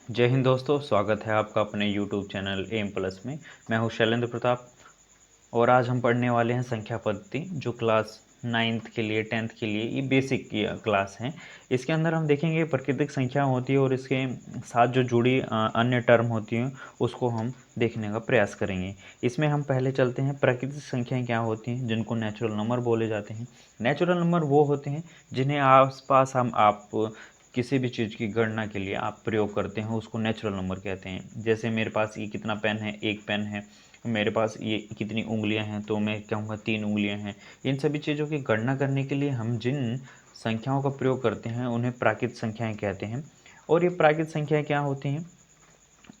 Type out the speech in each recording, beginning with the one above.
जय हिंद दोस्तों, स्वागत है आपका अपने YouTube चैनल एम प्लस में। मैं हूं शैलेंद्र प्रताप और आज हम पढ़ने वाले हैं संख्या पद्धति जो क्लास 9th के लिए 10th के लिए ये बेसिक की क्लास हैं। इसके अंदर हम देखेंगे प्राकृतिक संख्या होती है और इसके साथ जो जुड़ी अन्य टर्म होती हैं उसको हम देखने का प्रयास करेंगे। इसमें हम पहले चलते हैं प्राकृतिक संख्याएं क्या होती हैं जिनको नेचुरल नंबर बोले जाते हैं। नेचुरल नंबर वो होते हैं जिन्हें आसपास आप किसी भी चीज़ की गणना के लिए आप प्रयोग करते हैं उसको नेचुरल नंबर कहते हैं। जैसे मेरे पास ये कितना पेन है, एक पेन है। मेरे पास ये कितनी उंगलियां हैं तो मैं कहूँगा 3 उंगलियां हैं। इन सभी चीज़ों की गणना करने के लिए हम जिन संख्याओं का प्रयोग करते हैं उन्हें प्राकृत संख्याएं कहते हैं। और ये प्राकृत संख्याएं क्या होती हैं,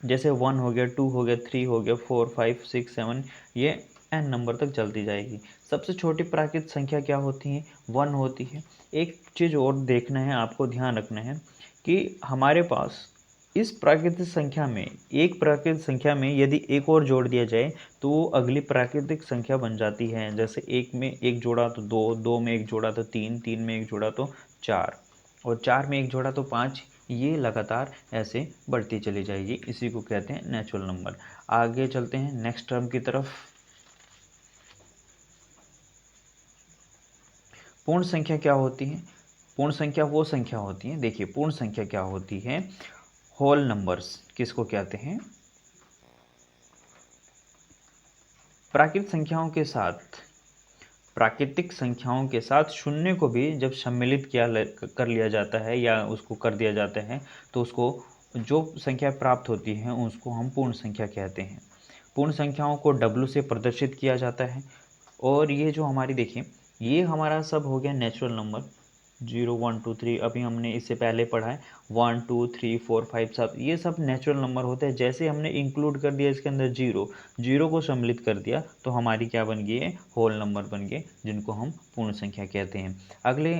जैसे 1 हो गया, 2 हो गया, 3 हो गया, 4 5 6 7, ये n नंबर तक चलती जाएगी। सबसे छोटी प्राकृत संख्या क्या होती है, 1 होती है। एक चीज़ और देखना है, आपको ध्यान रखना है कि हमारे पास इस प्राकृतिक संख्या में, एक प्राकृतिक संख्या में यदि एक और जोड़ दिया जाए तो वो अगली प्राकृतिक संख्या बन जाती है। जैसे एक में एक जोड़ा तो दो, दो में एक जोड़ा तो तीन, तीन में एक जोड़ा तो चार, और चार में एक जोड़ा तो पाँच। ये लगातार ऐसे बढ़ती चली जाएगी, इसी को कहते हैं नेचुरल नंबर। आगे चलते हैं नेक्स्ट टर्म की तरफ। पूर्ण संख्या क्या होती है? पूर्ण संख्या वो संख्या होती है, देखिए पूर्ण संख्या क्या होती है, होल नंबर्स किसको कहते हैं, प्राकृतिक संख्याओं के साथ, प्राकृतिक संख्याओं के साथ शून्य को भी जब सम्मिलित कर लिया जाता है या उसको कर दिया जाता है तो उसको जो संख्या प्राप्त होती है उसको हम पूर्ण संख्या कहते हैं। पूर्ण संख्याओं को W से प्रदर्शित किया जाता है। और ये जो हमारी देखिए, ये हमारा सब हो गया नेचुरल नंबर। 0 1 2 3 अभी हमने इससे पहले पढ़ा है। 1 2 3 4 5 सब ये सब नेचुरल नंबर होते हैं। जैसे हमने इंक्लूड कर दिया इसके अंदर जीरो, जीरो को सम्मिलित कर दिया तो हमारी क्या बन गई है, होल नंबर बन गए, जिनको हम पूर्ण संख्या कहते हैं। अगले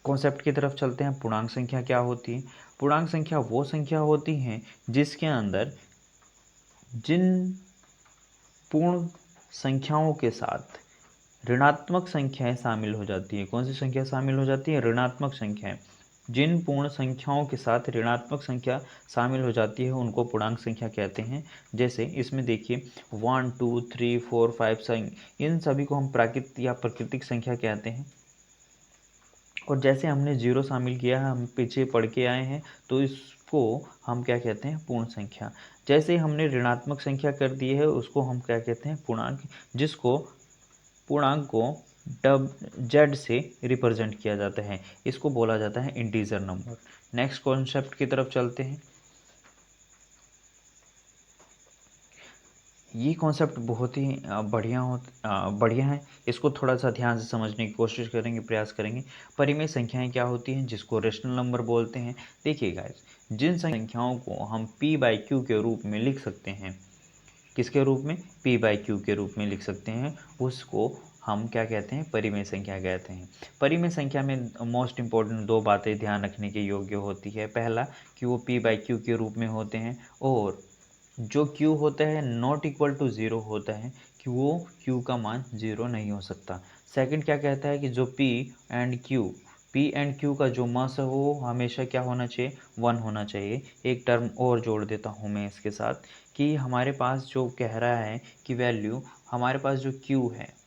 कॉन्सेप्ट की तरफ चलते हैं। पूर्णांक संख्या क्या होती है? पूर्णांक संख्या वो संख्या होती हैं जिसके अंदर जिन पूर्ण संख्याओं के साथ ऋणात्मक संख्याएं शामिल हो जाती हैं। कौन सी संख्या शामिल हो जाती है? ऋणात्मक संख्याएं। जिन पूर्ण संख्याओं के साथ ऋणात्मक संख्या शामिल हो जाती है उनको पूर्णांक संख्या कहते हैं। जैसे इसमें देखिए 1 2 3 4 5 6, इन सभी को हम प्राकृतिक या प्राकृतिक संख्या कहते हैं। और जैसे हमने जीरो शामिल किया है, हम पीछे पढ़ के आए हैं, तो इसको हम क्या कहते हैं, पूर्ण संख्या। जैसे हमने ऋणात्मक संख्या कर दी है उसको हम क्या कहते हैं, पूर्णांक। जिसको पूर्णांक को डब जेड से रिप्रेजेंट किया जाता है, इसको बोला जाता है इंटीजर नंबर। नेक्स्ट कॉन्सेप्ट की तरफ चलते हैं। ये कॉन्सेप्ट बहुत ही बढ़िया है। इसको थोड़ा सा ध्यान से समझने की कोशिश करेंगे, प्रयास करेंगे। परिमेय संख्याएं क्या होती हैं, जिसको रेशनल नंबर बोलते हैं। देखिए गाइस, जिन संख्याओं को हम p बाई क्यू के रूप में लिख सकते हैं, किसके रूप में, p बाई क्यू के रूप में लिख सकते हैं, उसको हम क्या कहते हैं, परिमेय संख्या कहते हैं। परिमेय संख्या में मोस्ट इंपॉर्टेंट दो बातें ध्यान रखने के योग्य होती है। पहला कि वो p बाई क्यू के रूप में होते हैं, और जो q होता है नॉट इक्वल टू ज़ीरो होता है, कि वो q का मान ज़ीरो नहीं हो सकता। सेकंड क्या कहता है कि जो p एंड q का जो मास है वो हमेशा क्या होना चाहिए, वन होना चाहिए। एक टर्म और जोड़ देता हूँ मैं इसके साथ, कि हमारे पास जो कह रहा है कि वैल्यू, हमारे पास जो q है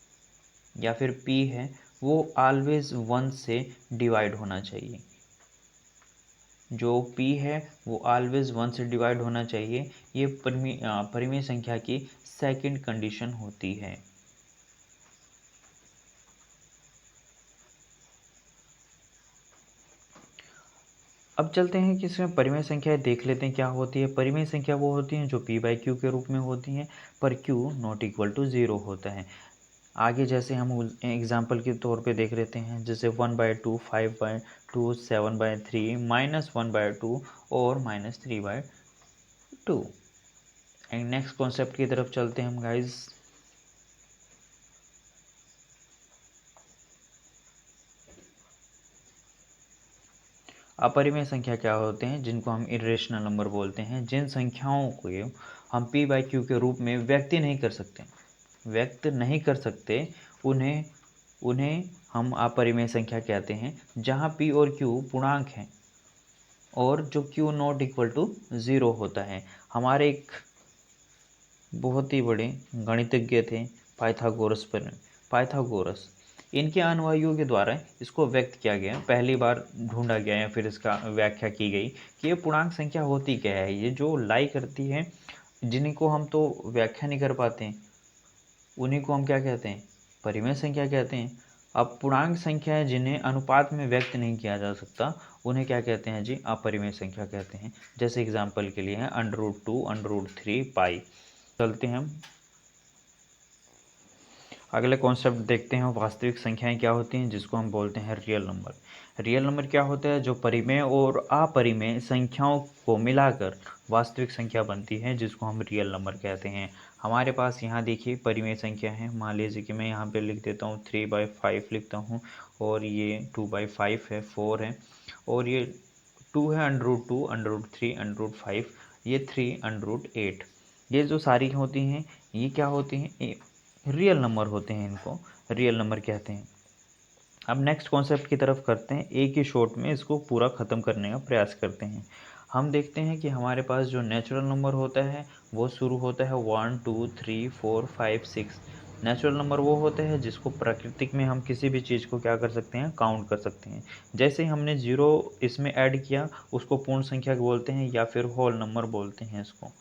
या फिर p है वो ऑलवेज वन से डिवाइड होना चाहिए। जो p है वो ऑलवेज वन से डिवाइड होना चाहिए। ये परिमेय संख्या की सेकंड कंडीशन होती है। अब चलते हैं कि इसमें परिमेय संख्या देख लेते हैं क्या होती है। परिमेय संख्या वो होती हैं जो p बाई क्यू के रूप में होती हैं, पर q not equal to zero होता है। आगे जैसे हम एग्जाम्पल के तौर पे देख लेते हैं, जैसे 1/2, 5/2, 7/3, -1/2 और -3/2। एंड नेक्स्ट कॉन्सेप्ट की तरफ चलते हैं हम गाइज। अपरिमेय संख्या क्या होते हैं, जिनको हम इरेशनल नंबर बोलते हैं। जिन संख्याओं को हम p बाई क्यू के रूप में व्यक्त नहीं कर सकते, व्यक्त नहीं कर सकते, उन्हें उन्हें हम अपरिमेय संख्या कहते हैं। जहाँ p और q पूर्णांक हैं, और जो Q नॉट इक्वल टू 0 होता है। हमारे एक बहुत ही बड़े गणितज्ञ थे पाइथागोरस। इनके अनुयायियों के द्वारा इसको व्यक्त किया गया, पहली बार ढूंढा गया या फिर इसका व्याख्या की गई कि ये पूर्णांक संख्या होती क्या है। ये जो लाई करती है, जिनको हम तो व्याख्या नहीं कर पाते, उन्हीं को हम क्या कहते हैं, परिमेय संख्या कहते हैं। अब पूर्णांक संख्याएं जिन्हें अनुपात में व्यक्त नहीं किया जा सकता, उन्हें क्या कहते हैं जी, अपरिमेय संख्या कहते हैं। जैसे एग्जाम्पल के लिए है √2, √3, पाई। चलते हैं हम अगले कॉन्सेप्ट देखते हैं। वास्तविक संख्याएं क्या होती हैं, जिसको हम बोलते हैं रियल नंबर। रियल नंबर क्या होता है, जो परिमेय और अपरिमेय संख्याओं को मिलाकर वास्तविक संख्या बनती है, जिसको हम रियल नंबर कहते हैं। हमारे पास यहाँ देखिए परिमेय संख्या है। मान लीजिए कि मैं यहाँ पे लिख देता हूँ 3/5 लिखता हूँ, और ये 2/5 है, 4 है, और ये 2 है, √2, √3, √5, ये 3, √8। ये जो सारी होती हैं, ये क्या होती हैं, रियल नंबर होते हैं। इनको रियल नंबर कहते हैं। अब नेक्स्ट कॉन्सेप्ट की तरफ करते हैं, एक ही शॉट में इसको पूरा ख़त्म करने का प्रयास करते हैं। हम देखते हैं कि हमारे पास जो नेचुरल नंबर होता है वो शुरू होता है 1, 2, 3, 4, 5, 6। नेचुरल नंबर वो होता है जिसको प्राकृतिक में हम किसी भी चीज़ को क्या कर सकते हैं, काउंट कर सकते हैं। जैसे ही हमने 0 इसमें ऐड किया, उसको पूर्ण संख्या बोलते हैं या फिर होल नंबर बोलते हैं। इसको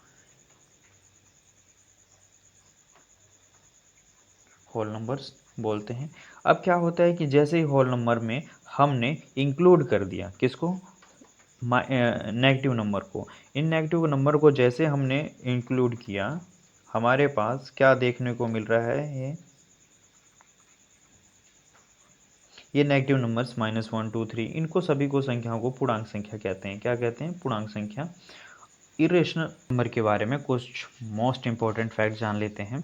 होल नंबर्स बोलते हैं। अब क्या होता है कि जैसे ही होल नंबर में हमने इंक्लूड कर दिया किसको, नेगेटिव नंबर को। इन नेगेटिव नंबर को जैसे हमने इंक्लूड किया, हमारे पास क्या देखने को मिल रहा है, ये नेगेटिव नंबर्स -1, 2, 3, इनको सभी को संख्याओं को पूर्णांक संख्या कहते हैं। क्या कहते हैं, पूर्णांक संख्या। इरेशनल नंबर के बारे में कुछ मोस्ट इंपॉर्टेंट फैक्ट जान लेते हैं।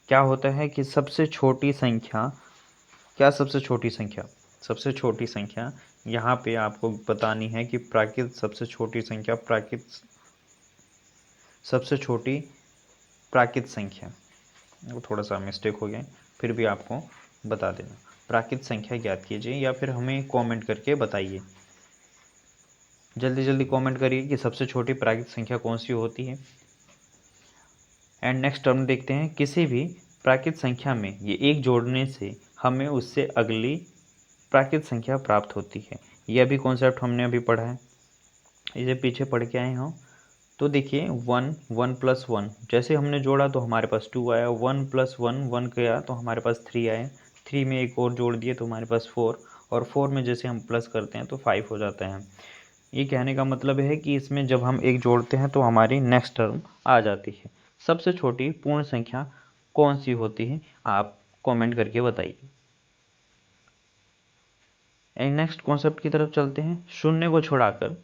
क्या होता है कि सबसे छोटी संख्या, क्या सबसे छोटी संख्या, सबसे छोटी संख्या यहाँ पे आपको बतानी है कि प्राकृत सबसे छोटी संख्या, प्राकृत सबसे छोटी प्राकृत संख्या, वो थोड़ा सा मिस्टेक हो गया, फिर भी आपको बता देना। प्राकृत संख्या ज्ञात कीजिए या फिर हमें कमेंट करके बताइए। जल्दी जल्दी कमेंट करिए कि सबसे छोटी प्राकृत संख्या कौन सी होती है। एंड नेक्स्ट टर्म देखते हैं, किसी भी प्राकृत संख्या में ये एक जोड़ने से हमें उससे अगली प्राकृत संख्या प्राप्त होती है। यह भी कॉन्सेप्ट हमने अभी पढ़ा है, इसे पीछे पढ़ के आए हम। तो देखिए 1, 1 + 1, जैसे हमने जोड़ा तो हमारे पास 2 आया। 1 + 1, 1 गया तो हमारे पास 3 आया। 3 में एक और जोड़ दिए तो हमारे पास 4, और 4 में जैसे हम प्लस करते हैं तो 5 हो जाता है। ये कहने का मतलब है कि इसमें जब हम एक जोड़ते हैं तो हमारी नेक्स्ट टर्म आ जाती है। सबसे छोटी पूर्ण संख्या कौन सी होती है, आप कमेंट करके बताइए। एंड नेक्स्ट कॉन्सेप्ट की तरफ चलते हैं। शून्य को छोड़ाकर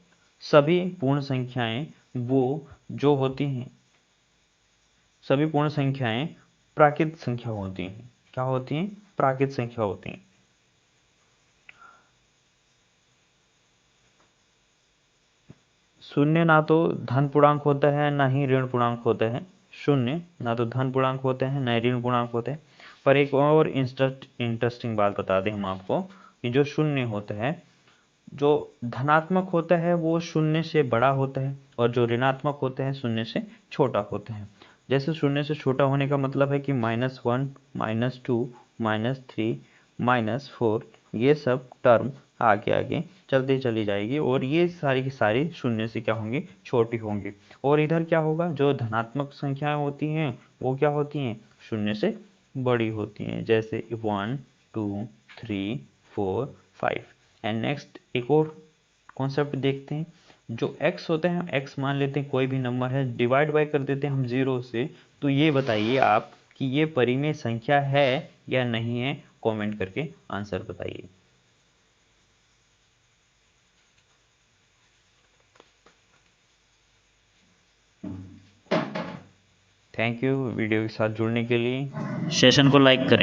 सभी पूर्ण संख्याएं वो जो होती हैं, सभी पूर्ण संख्याएं प्राकृत संख्या होती हैं। क्या होती हैं, प्राकृत संख्या होती हैं। शून्य ना तो धन पूर्णांक होता है ना ही ऋण पूर्णांक होता है। शून्य ना तो धन पूर्णांक होता है ना ही ऋण पूर्णांक होता है। पर एक और इंटरेस्टिंग बात बता दें हम आपको कि जो शून्य होता है, जो धनात्मक होता है वो शून्य से बड़ा होता है, और जो ऋणात्मक होता है शून्य से छोटा होता है। जैसे शून्य से छोटा होने का मतलब है कि -1, -2, -3, -4, ये सब टर्म आगे आगे चलती चली जाएगी, और ये सारी की सारी शून्य से क्या होंगी, छोटी होंगी। और इधर क्या होगा, जो धनात्मक संख्याएं होती हैं वो क्या होती हैं, शून्य से बड़ी होती हैं। जैसे 1, 2, 3, 4, 5। एंड नेक्स्ट एक और कॉन्सेप्ट देखते हैं। जो x होता है, x मान लेते हैं कोई भी नंबर है, डिवाइड बाय कर देते हैं हम 0 से। तो ये बताइए आप कि ये परिमेय संख्या है या नहीं है, कमेंट करके आंसर बताइए। थैंक यू वीडियो के साथ जुड़ने के लिए। सेशन को लाइक करें।